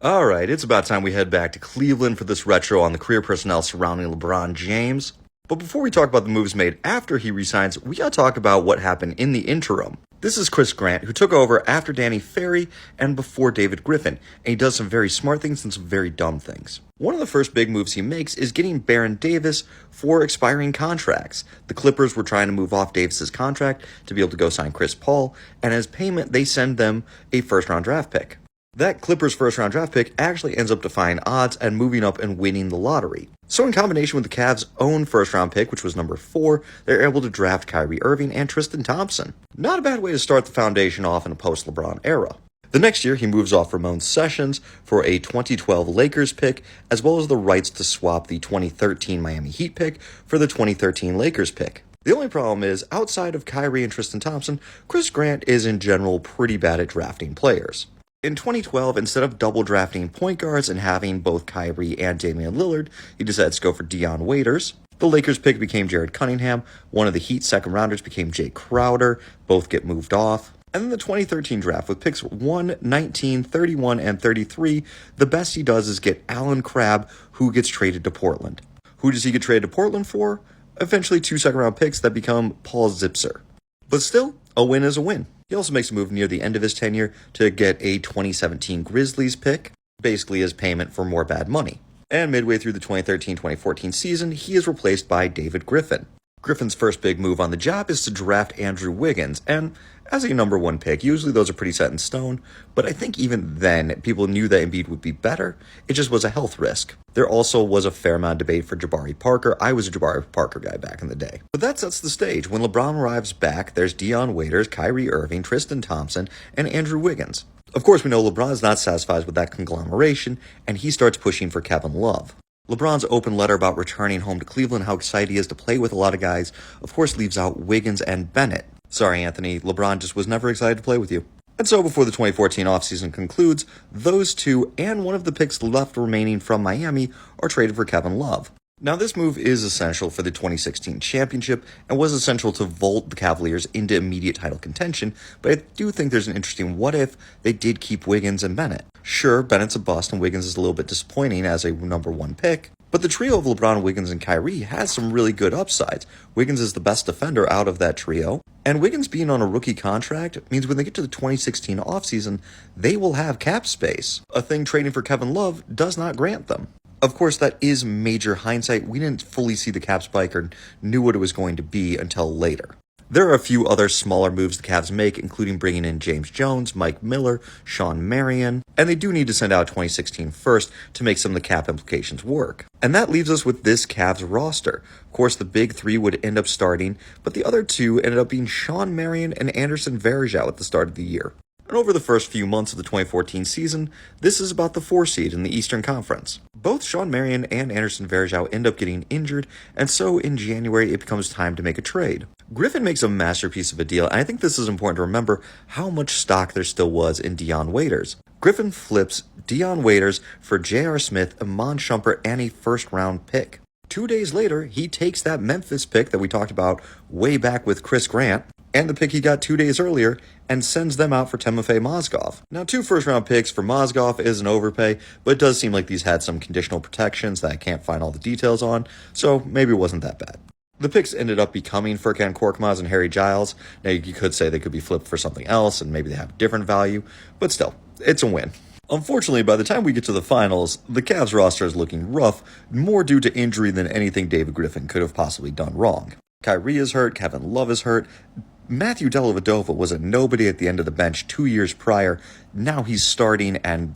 Alright, it's about time we head back to Cleveland for this retro on the career personnel surrounding LeBron James. But before we talk about the moves made after he resigns, we gotta talk about what happened in the interim. This is Chris Grant, who took over after Danny Ferry and before David Griffin, and he does some very smart things and some very dumb things. One of the first big moves he makes is getting Baron Davis for expiring contracts. The Clippers were trying to move off Davis's contract to be able to go sign Chris Paul, and as payment, they send them a first-round draft pick. That Clippers first-round draft pick actually ends up defying odds and moving up and winning the lottery. So in combination with the Cavs' own first-round pick, which was number 4, they're able to draft Kyrie Irving and Tristan Thompson. Not a bad way to start the foundation off in a post-LeBron era. The next year, he moves off Ramon Sessions for a 2012 Lakers pick, as well as the rights to swap the 2013 Miami Heat pick for the 2013 Lakers pick. The only problem is, outside of Kyrie and Tristan Thompson, Chris Grant is in general pretty bad at drafting players. In 2012, instead of double drafting point guards and having both Kyrie and Damian Lillard, he decides to go for Dion Waiters. The Lakers pick became Jared Cunningham. One of the Heat's second rounders became Jay Crowder. Both get moved off. And then the 2013 draft with picks 1, 19, 31, and 33, the best he does is get Allen Crabbe, who gets traded to Portland. Who does he get traded to Portland for? Eventually 2 second-round picks that become Paul Zipser. But still, a win is a win. He also makes a move near the end of his tenure to get a 2017 Grizzlies pick, basically as payment for more bad money. And midway through the 2013-2014 season, he is replaced by David Griffin. Griffin's first big move on the job is to draft Andrew Wiggins, and as a number 1 pick, usually those are pretty set in stone, but I think even then, people knew that Embiid would be better. It just was a health risk. There also was a fair amount of debate for Jabari Parker. I was a Jabari Parker guy back in the day. But that sets the stage. When LeBron arrives back, there's Dion Waiters, Kyrie Irving, Tristan Thompson, and Andrew Wiggins. Of course, we know LeBron is not satisfied with that conglomeration, and he starts pushing for Kevin Love. LeBron's open letter about returning home to Cleveland, how excited he is to play with a lot of guys, of course leaves out Wiggins and Bennett. Sorry, Anthony, LeBron just was never excited to play with you. And so before the 2014 offseason concludes, those two and one of the picks left remaining from Miami are traded for Kevin Love. Now this move is essential for the 2016 championship and was essential to vault the Cavaliers into immediate title contention, but I do think there's an interesting what if they did keep Wiggins and Bennett. Sure, Bennett's a bust and Wiggins is a little bit disappointing as a number 1 pick, but the trio of LeBron, Wiggins, and Kyrie has some really good upsides. Wiggins is the best defender out of that trio, and Wiggins being on a rookie contract means when they get to the 2016 offseason, they will have cap space, a thing trading for Kevin Love does not grant them. Of course, that is major hindsight. We didn't fully see the cap spike or knew what it was going to be until later. There are a few other smaller moves the Cavs make, including bringing in James Jones, Mike Miller, Sean Marion, and they do need to send out 2016 first to make some of the cap implications work. And that leaves us with this Cavs roster. Of course, the big 3 would end up starting, but the other 2 ended up being Sean Marion and Anderson Varejao at the start of the year. And over the first few months of the 2014 season, this is about the 4 seed in the Eastern Conference. Both Sean Marion and Anderson Varejao end up getting injured, and so in January it becomes time to make a trade. Griffin makes a masterpiece of a deal, and I think this is important to remember how much stock there still was in Dion Waiters. Griffin flips Dion Waiters for J.R. Smith, Iman Shumpert, and a first-round pick. 2 days later, he takes that Memphis pick that we talked about way back with Chris Grant, and the pick he got 2 days earlier, and sends them out for Timofey Mozgov. Now, 2 first-round picks for Mozgov is an overpay, but it does seem like these had some conditional protections that I can't find all the details on, so maybe it wasn't that bad. The picks ended up becoming Furkan Korkmaz and Harry Giles. Now, you could say they could be flipped for something else, and maybe they have different value, but still, it's a win. Unfortunately, by the time we get to the finals, the Cavs roster is looking rough, more due to injury than anything David Griffin could have possibly done wrong. Kyrie is hurt, Kevin Love is hurt. Matthew Dellavedova was a nobody at the end of the bench 2 years prior. Now he's starting and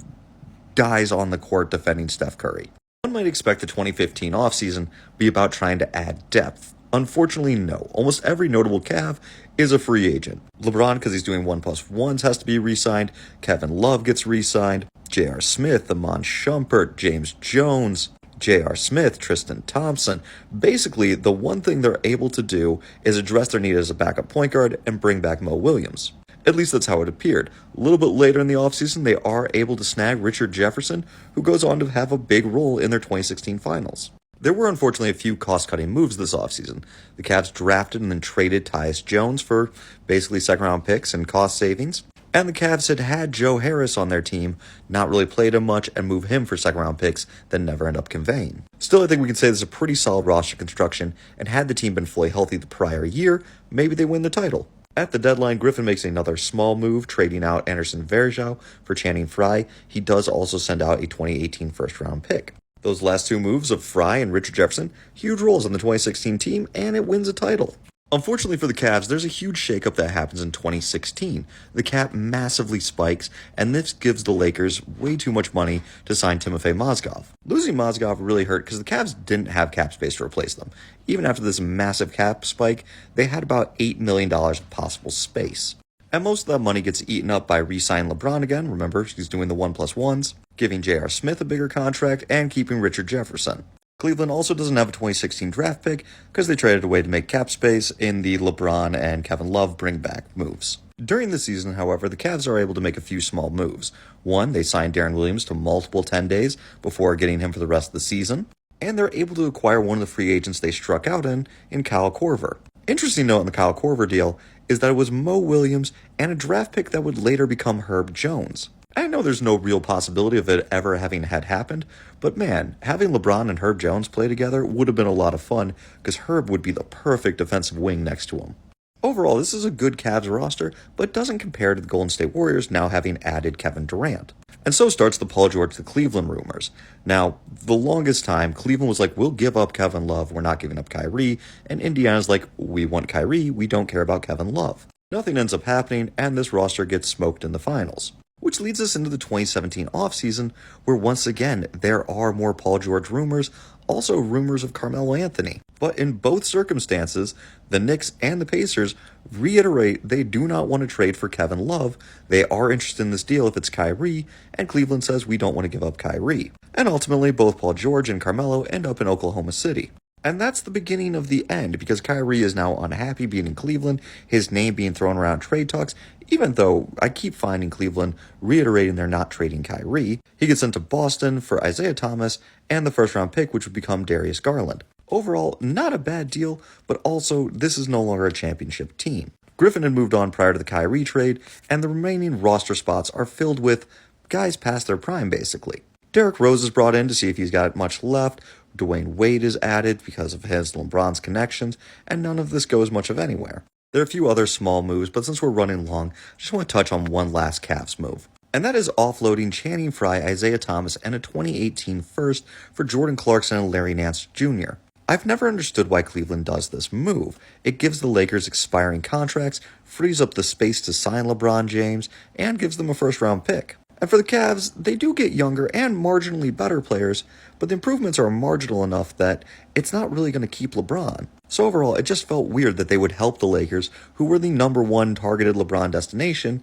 dies on the court defending Steph Curry. One might expect the 2015 offseason be about trying to add depth. Unfortunately, no. Almost every notable Cav is a free agent. LeBron, because he's doing 1+1s, has to be re-signed. Kevin Love gets re-signed. J.R. Smith, Iman Shumpert, James Jones, J.R. Smith, Tristan Thompson. Basically, the one thing they're able to do is address their need as a backup point guard and bring back Mo Williams. At least that's how it appeared. A little bit later in the offseason, they are able to snag Richard Jefferson, who goes on to have a big role in their 2016 finals. There were unfortunately a few cost-cutting moves this offseason. The Cavs drafted and then traded Tyus Jones for basically second-round picks and cost savings. And the Cavs had Joe Harris on their team, not really played him much, and move him for second round picks that never end up conveying. Still, I think we can say this is a pretty solid roster construction, and had the team been fully healthy the prior year, maybe they win the title. At the deadline, Griffin makes another small move, trading out Anderson Varejao for Channing Frye. He does also send out a 2018 first round pick. Those last two moves of Frye and Richard Jefferson, huge roles on the 2016 team, and it wins a title. Unfortunately for the Cavs, there's a huge shakeup that happens in 2016. The cap massively spikes, and this gives the Lakers way too much money to sign Timofey Mozgov. Losing Mozgov really hurt because the Cavs didn't have cap space to replace them. Even after this massive cap spike, they had about $8 million of possible space. And most of that money gets eaten up by re-signing LeBron again. Remember, he's doing the 1+1s, giving J.R. Smith a bigger contract, and keeping Richard Jefferson. Cleveland also doesn't have a 2016 draft pick because they traded away to make cap space in the LeBron and Kevin Love bring-back moves. During the season, however, the Cavs are able to make a few small moves. One, they signed Darren Williams to multiple 10 days before getting him for the rest of the season, and they're able to acquire one of the free agents they struck out in Kyle Korver. Interesting note on the Kyle Korver deal is that it was Mo Williams and a draft pick that would later become Herb Jones. I know there's no real possibility of it ever having had happened, but man, having LeBron and Herb Jones play together would have been a lot of fun because Herb would be the perfect defensive wing next to him. Overall, this is a good Cavs roster, but doesn't compare to the Golden State Warriors now having added Kevin Durant. And so starts the Paul George to Cleveland rumors. Now, the longest time, Cleveland was like, we'll give up Kevin Love, we're not giving up Kyrie, and Indiana's like, we want Kyrie, we don't care about Kevin Love. Nothing ends up happening, and this roster gets smoked in the finals. Which leads us into the 2017 offseason, where once again, there are more Paul George rumors, also rumors of Carmelo Anthony. But in both circumstances, the Knicks and the Pacers reiterate they do not want to trade for Kevin Love. They are interested in this deal if it's Kyrie, and Cleveland says we don't want to give up Kyrie. And ultimately, both Paul George and Carmelo end up in Oklahoma City. And that's the beginning of the end, because Kyrie is now unhappy being in Cleveland, his name being thrown around trade talks, even though I keep finding Cleveland reiterating they're not trading Kyrie. He gets sent to Boston for Isaiah Thomas and the first-round pick, which would become Darius Garland. Overall, not a bad deal, but also this is no longer a championship team. Griffin had moved on prior to the Kyrie trade, and the remaining roster spots are filled with guys past their prime, basically. Derrick Rose is brought in to see if he's got much left. Dwayne Wade is added because of his LeBron's connections, and none of this goes much of anywhere. There are a few other small moves, but since we're running long, I just want to touch on one last Cavs move. And that is offloading Channing Frye, Isaiah Thomas, and a 2018 first for Jordan Clarkson and Larry Nance Jr. I've never understood why Cleveland does this move. It gives the Lakers expiring contracts, frees up the space to sign LeBron James, and gives them a first-round pick. And for the Cavs, they do get younger and marginally better players, but the improvements are marginal enough that it's not really going to keep LeBron. So overall, it just felt weird that they would help the Lakers, who were the #1 targeted LeBron destination,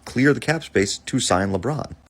clear the cap space to sign LeBron.